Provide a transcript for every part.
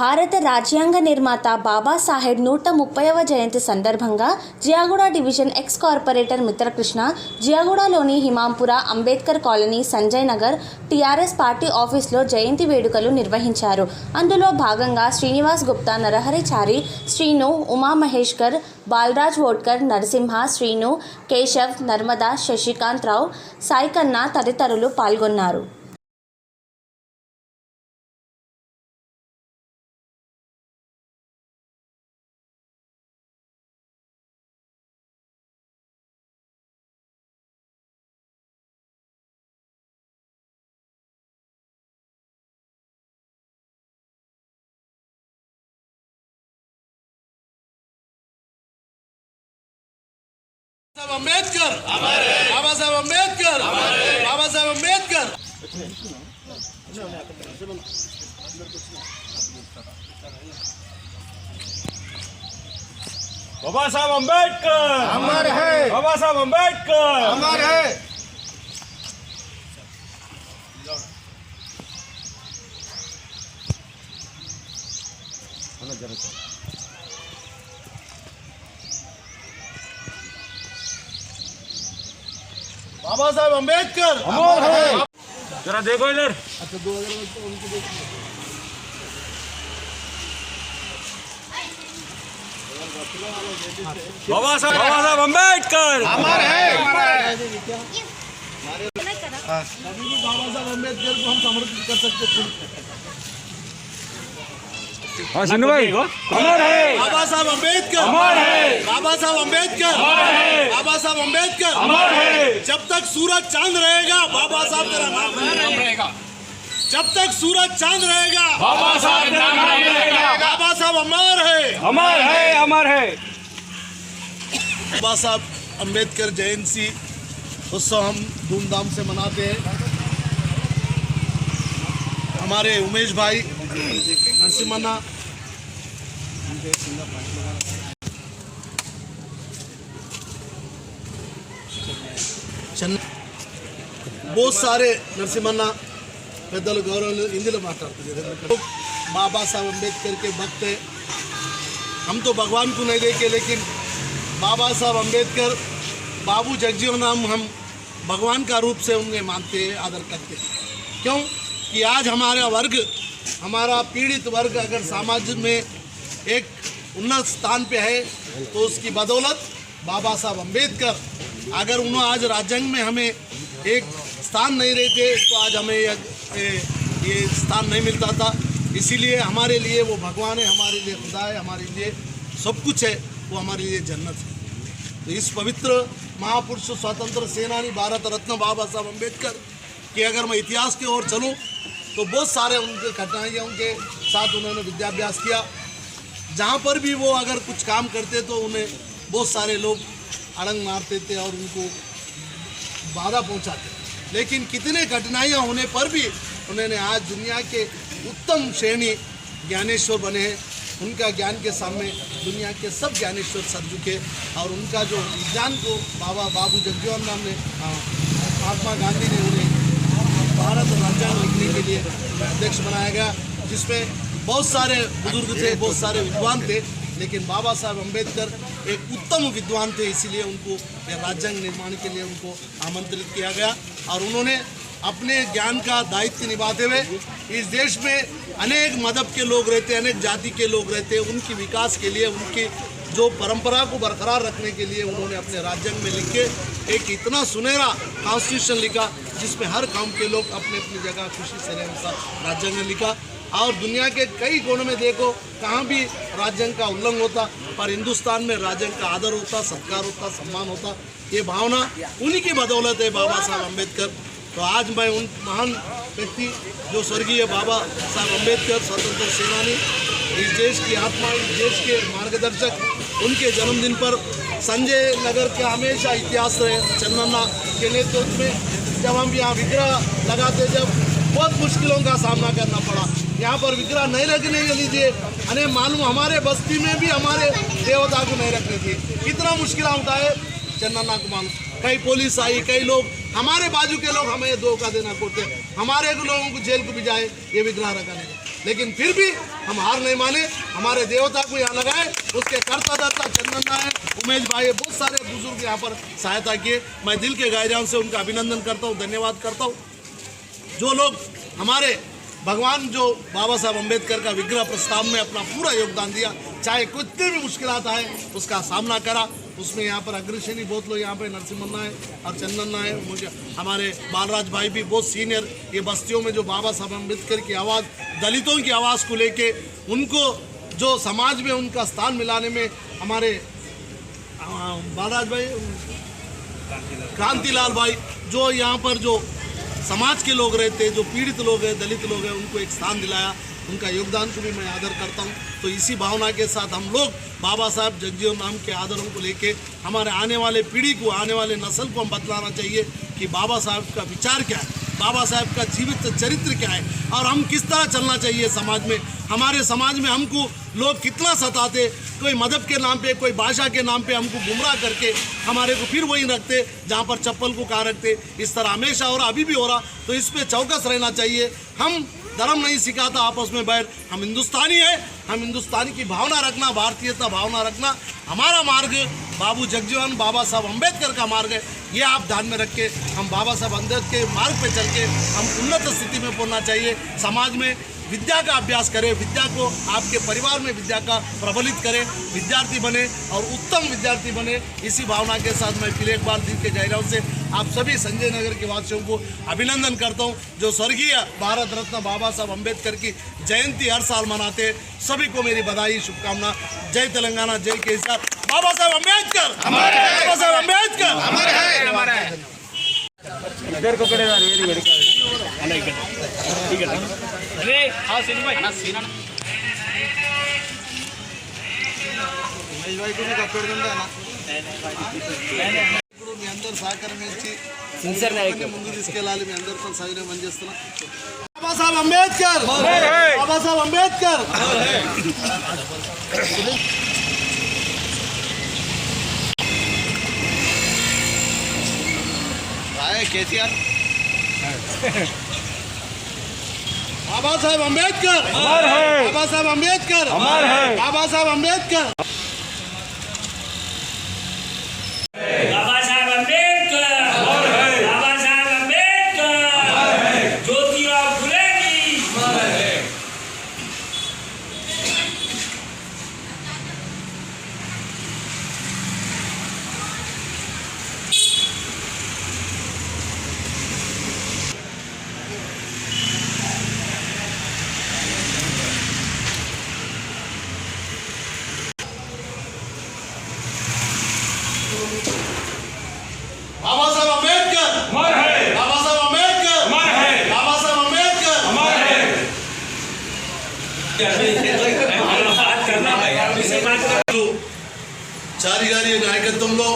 భారత రాజ్యాంగ నిర్మాత బాబాసాహెబ్ 130వ జయంతి సందర్భంగా Jiyaguda division ex corporator Mitrakrishna జియాగూడలోని హిమాంపుర అంబేద్కర్ కాలనీ సంజయ్ నగర్ టీఆర్ఎస్ పార్టీ ఆఫీస్లో జయంతి వేడుకలు నిర్వహించారు. అందులో భాగంగా శ్రీనివాస్ గుప్తా, నరహరి చారి, శ్రీను, ఉమా మహేష్కర్, బాలరాజ్ వోడ్కర్, నరసింహ, శ్రీను, కేశవ్, నర్మదా, శశికాంత్ రావు, సాయికన్నా తదితరులు పాల్గొన్నారు. अंबेडकर बाबा साहब अंबेडकर बाबा साहब अंबेडकर बाबा साहब अंबेडकर अमर है, बाबा साहब अंबेडकर अमर है। बाबा साहब अंबेडकर अमर है। जरा देखो इधर। अच्छा, 2000 में तो उनको देखिए। बाबा साहब अंबेडकर अमर है, अमर है। अभी भी बाबा साहब अंबेडकर को हम समर्पित कर सकते हैं। सुनो भाई, अमर है। बाबा साहब अंबेडकर अमर है। बाबा साहब अंबेडकर अमर है। बाबा साहब अंबेडकर अमर है। जब तक सूरज चांद रहेगा बाबा साहब तेरा नाम रहेगा। जब तक सूरज चांद रहेगा बाबा साहब नाम रहेगा। बाबा साहब अमर है, अमर है, अमर है। बाबा साहब अंबेडकर जयंती उत्सव हम धूमधाम से मनाते हैं। हमारे उमेश भाई, नरसिम्हा, बहुत सारे नरसिम्हा పెద్దలు గౌరవులు ఇందులో మాట్లాడుతున్నారు। बाबा साहब अम्बेडकर के भक्त है। हम तो भगवान को नहीं देखे, लेकिन बाबा साहब अम्बेडकर बाबू जगजीवन राम हम भगवान का रूप से उन्हें मानते हैं, आदर करते हैं। क्यों कि आज हमारा वर्ग, हमारा पीड़ित वर्ग अगर समाज में एक उन्नत स्थान पे है तो उसकी बदौलत बाबा साहब अम्बेडकर, अगर उन्होंने आज राज्यांग में हमें एक स्थान नहीं रहते तो आज हमें ये स्थान नहीं मिलता था। इसीलिए हमारे लिए वो भगवान है, हमारे लिए खुदा है, हमारे लिए सब कुछ है, वो हमारे लिए जन्नत है। तो इस पवित्र महापुरुष स्वतंत्र सेनानी भारत रत्न बाबा साहब अम्बेडकर के अगर मैं इतिहास की ओर चलूँ तो बहुत सारे उनके घटनाएँ उनके साथ उन्होंने विद्याभ्यास किया। जहाँ पर भी वो अगर कुछ काम करते तो उन्हें बहुत सारे लोग अड़ंग मारते थे और उनको बाधा पहुँचाते। लेकिन कितने कठिनाइयाँ होने पर भी उन्होंने आज दुनिया के उत्तम श्रेणी ज्ञानेश्वर बने हैं। उनका ज्ञान के सामने दुनिया के सब ज्ञानेश्वर सर झुके और उनका जो विज्ञान को बाबू जगजीवन राम ने, महात्मा गांधी ने उन्हें भारत राज्यांग लिखने के लिए अध्यक्ष बनाया गया, जिसमें बहुत सारे बुजुर्ग थे, बहुत सारे विद्वान थे, लेकिन बाबा साहब अम्बेडकर एक उत्तम विद्वान थे। इसीलिए उनको राज्यांग निर्माण के लिए उनको आमंत्रित किया गया और उन्होंने अपने ज्ञान का दायित्व निभाते हुए इस देश में अनेक मजहब के लोग रहते, अनेक जाति के लोग रहते, उनकी विकास के लिए, उनकी जो परंपरा को बरकरार रखने के लिए उन्होंने अपने राज्यांग में लिख के एक इतना सुनहरा कॉन्स्टिट्यूशन लिखा जिसमें हर काम के लोग अपने अपनी जगह खुशी से रहने का राज्यांग में लिखा। और दुनिया के कई कोनों में देखो कहाँ भी राज्यांग का उल्लंघन होता, पर हिंदुस्तान में राज्यांग का आदर होता, सत्कार होता, सम्मान होता। ये भावना उन्हीं की बदौलत है बाबा साहब अम्बेडकर। तो आज मैं उन महान व्यक्ति जो स्वर्गीय बाबा साहब अम्बेडकर स्वतंत्र सेनानी, इस देश की आत्मा, इस देश के मार्गदर्शक, उनके जन्मदिन पर संजय नगर का हमेशा इतिहास रहे। चन्नन्ना के नेतृत्व में जब हम यहाँ विग्रह लगाते, जब बहुत मुश्किलों का सामना करना पड़ा। यहाँ पर विग्रह नहीं रखने के लिए हमें मालूम, हमारे बस्ती में भी हमारे देवता को नहीं रखने थे, कितना मुश्किल उठाए चन्नन्ना को मालूम। कई पुलिस आई, कई लोग हमारे बाजू के लोग हमें धोखा देना करते, हमारे लोगों को जेल को भी जाए ये विग्रह रखने का, लेकिन फिर भी हम हार नहीं माने, हमारे देवता को यहाँ लगाए, उसके कर्ता दाता चंदन्ना है, उमेश भाई है, बहुत सारे बुजुर्ग यहाँ पर सहायता किए। मैं दिल के गहराइयों से उनका अभिनंदन करता हूँ, धन्यवाद करता हूँ। जो लोग हमारे भगवान जो बाबा साहब अम्बेडकर का विग्रह प्रस्ताव में अपना पूरा योगदान दिया, चाहे कितनी भी मुश्किलात आए उसका सामना करा, उसमें यहाँ पर अग्रसैनी बहुत लोग, यहाँ पे नरसिम्हन्ना है और चंदन्ना है, मुझे हमारे बालराज भाई भी बहुत सीनियर, ये बस्तियों में जो बाबा साहब अम्बेडकर की आवाज़, दलितों की आवाज़ को लेके उनको जो समाज में उनका स्थान मिलाने में हमारे बालराज भाई, क्रांतिलाल भाई, जो यहाँ पर जो समाज के लोग रहते हैं, जो पीड़ित लोग हैं, दलित लोग हैं, उनको एक स्थान दिलाया, उनका योगदान को भी मैं आदर करता हूँ। तो इसी भावना के साथ हम लोग बाबा साहब जगजीवन राम के आदरों को लेके हमारे आने वाले पीढ़ी को, आने वाले नस्ल को हम बतलाना चाहिए कि बाबा साहब का विचार क्या है, बाबा साहब का जीवित चरित्र क्या है और हम किस तरह चलना चाहिए समाज में। हमारे समाज में हमको लोग कितना सताते, कोई मदद के नाम पे, कोई भाषा के नाम पे हमको गुमराह करके हमारे को फिर वहीं रखते जहाँ पर चप्पल को कहाँ रखते। इस तरह हमेशा हो रहा, अभी भी हो रहा, तो इस पर चौकस रहना चाहिए। हम धर्म नहीं सिखाता आपस में बैर, हम हिंदुस्तानी है, हम हिंदुस्तानी की भावना रखना, भारतीयता भावना रखना हमारा मार्ग बाबू जगजीवन बाबा साहब अम्बेडकर का मार्ग है। ये आप ध्यान में रख के हम बाबा साहब अम्बेडकर के मार्ग पे चल के हम उन्नत स्थिति में पहुंचना चाहिए। समाज में विद्या का अभ्यास करें, विद्या को आपके परिवार में विद्या का प्रबलित करें, विद्यार्थी बने और उत्तम विद्यार्थी बने। इसी भावना के साथ मैं फिर एक बार दिल के गहराइयों से आप सभी संजय नगर के वासियों को अभिनंदन करता हूं, जो स्वर्गीय भारत रत्न बाबा साहब अम्बेडकर की जयंती हर साल मनाते। सभी को मेरी बधाई, शुभकामना। जय तेलंगाना, जय केसर। बाबा साहब अम्बेडकर, बाबा साहब अम्बेडकर हमारे हैं। इधर को पड़ेगा वेरी वेरी अरे ठीक है अरे हां सीन भाई ना सीन ना उमेश भाई को కప్పెడుతుందా ఇప్పుడు మీ అందరూ సహకరించి సిన్సియర్ నాయకులు ముందు తీసుకెళ్ళాలి। మీ అందరితో సహకారం అందిస్తున్నా। బాబా సాహెబ్ అంబేద్కర్, బాబా సాహెబ్ అంబేద్కర్ केसीआर बाबा साहब अम्बेडकर अमर है, बाबा साहब अम्बेडकर अमर है, बाबा साहब अम्बेडकर, बाबा साहब अम्बेडकर अमर है, बाबा साहब अम्बेडकर अमर है, ज्योतिराव फुले जी अमर है। बाबा साहब अम्बेडकर अमर है, बाबा साहब अम्बेडकर अमर है, बाबा साहब अम्बेडकर अमर है। చారి గారి నాయకత్వంలో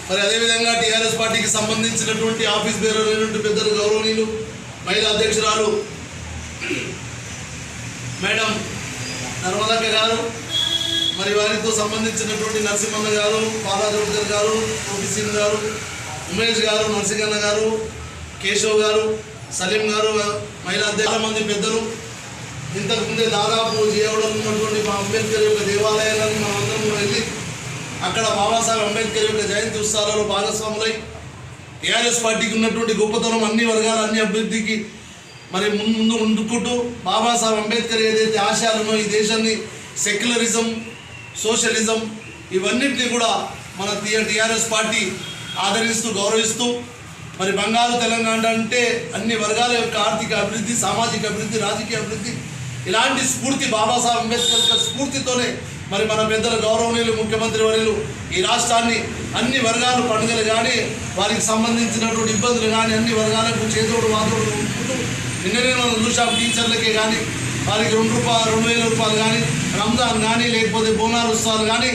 మరి అదేవిధంగా టీఆర్ఎస్ పార్టీకి సంబంధించినటువంటి ఆఫీస్ బేరర్ అయినటువంటి పెద్దలు గౌరవనీయులు మహిళా అధ్యక్షురాలు మేడం నర్మలక్క గారు, మరి వారితో సంబంధించినటువంటి నరసింహన్న గారు, బాలాజోడ్కర్ గారు, ఓబీసీ గారు, ఉమేష్ గారు, నరసింహన్న గారు, కేశవ్ గారు, సలీం గారు, మహిళా చాలా మంది పెద్దలు, ఇంతకుముందే దాదాపు జీవడంలో ఉన్నటువంటి మా అంబేద్కర్ యొక్క దేవాలయాలను మనందరం వెళ్ళి అక్కడ బాబాసాహెబ్ అంబేద్కర్ యొక్క జయంతి ఉత్సవాలలో భాగస్వాములై టీఆర్ఎస్ పార్టీకి ఉన్నటువంటి గొప్పతనం అన్ని వర్గాల అన్ని అభివృద్ధికి మరి ముందుకుంటూ బాబాసాహెబ్ అంబేద్కర్ ఏదైతే ఆశయాలను ఈ దేశాన్ని సెక్యులరిజం, సోషలిజం ఇవన్నింటినీ కూడా మన టీఆర్ఎస్ పార్టీ ఆదరిస్తూ గౌరవిస్తూ మరి బంగారు తెలంగాణ అంటే అన్ని వర్గాల యొక్క ఆర్థిక అభివృద్ధి, సామాజిక అభివృద్ధి, రాజకీయ అభివృద్ధి, ఇలాంటి స్ఫూర్తి బాబాసాహెబ్ అంబేద్కర్ యొక్క స్ఫూర్తితోనే మరి మన పెద్దల గౌరవనీయులు ముఖ్యమంత్రి వర్యులు ఈ రాష్ట్రాన్ని అన్ని వర్గాలు పండుగలు కానీ వారికి సంబంధించినటువంటి ఇబ్బందులు కానీ అన్ని వర్గాలకు చేదోడు వాదోడు ఉంటూ నిన్ననే మనం చూసాం, టీచర్లకే కానీ వారికి ₹2,000 కానీ రంజాన్ కానీ లేకపోతే బోనాలు ఉత్సవాలు కానీ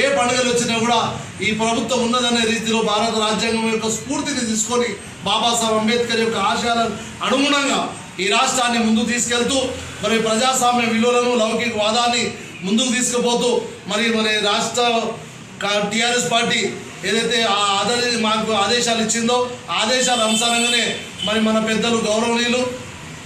ఏ పండుగలు వచ్చినా కూడా ఈ ప్రభుత్వం ఉన్నదనే రీతిలో భారత రాజ్యాంగం యొక్క స్ఫూర్తిని తీసుకొని బాబాసాహెబ్ అంబేద్కర్ యొక్క ఆశయాలను అనుగుణంగా ఈ రాష్ట్రాన్ని ముందుకు తీసుకెళ్తూ మరి ప్రజాస్వామ్య విలువలను, లౌకిక వాదాన్ని ముందుకు తీసుకుపోతూ మరి మన రాష్ట్ర టీఆర్ఎస్ పార్టీ ఏదైతే మాకు ఆదేశాలు ఇచ్చిందో ఆదేశాల అనుసారంగానే మరి మన పెద్దలు గౌరవనీయులు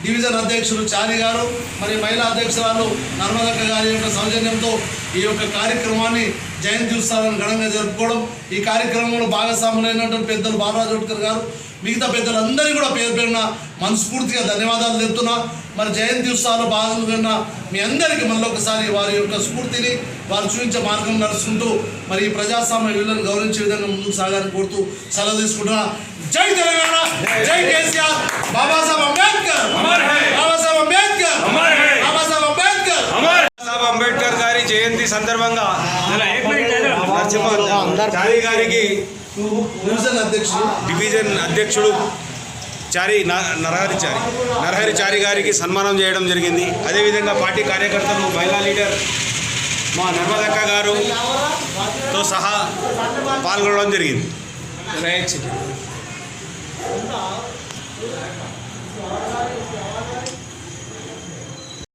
డివిజన్ అధ్యక్షులు చారి గారు, మరి మహిళా అధ్యక్షురాలు నర్మదక్క గారి యొక్క సౌజన్యంతో ఈ యొక్క కార్యక్రమాన్ని జయంతి ఉత్సవాలను ఘనంగా జరుపుకోవడం, ఈ కార్యక్రమంలో భాగస్వాములైనటువంటి పెద్దలు బాలరాజోట్కర్ గారు, మిగతా పెద్దలందరికీ కూడా పేరు పేరున మనస్ఫూర్తిగా ధన్యవాదాలు చెప్తున్నా. మరి జయంతి ఉత్సవాల్లో భాగంగా మీ అందరికీ మళ్ళొకసారి వారి యొక్క స్ఫూర్తిని వారు చూపించే మార్గం నడుచుకుంటూ మరి ఈ ప్రజాస్వామ్య విలువలను గౌరవించే విధంగా ముందుకు సాగాలని కోరుతూ సెలవు తీసుకుంటున్నా. జై తెలంగాణ, జై కేసీఆర్, బాబాసాహెబ్ అంబేద్కర్, బాబాసాహెబ్ అంబేద్కర్, బాబాసాహెబ్ అంబేద్కర్. బాబాసాహెబ్ అంబేద్కర్ గారి జయంతి సందర్భంగా చారి గారికి డివిజన్ అధ్యక్షుడు నరహరి చారి గారికి సన్మానం చేయడం జరిగింది. అదేవిధంగా పార్టీ కార్యకర్తలు, మహిళా లీడర్ మా నర్మదక్క గారుతో సహా పాల్గొనడం జరిగింది.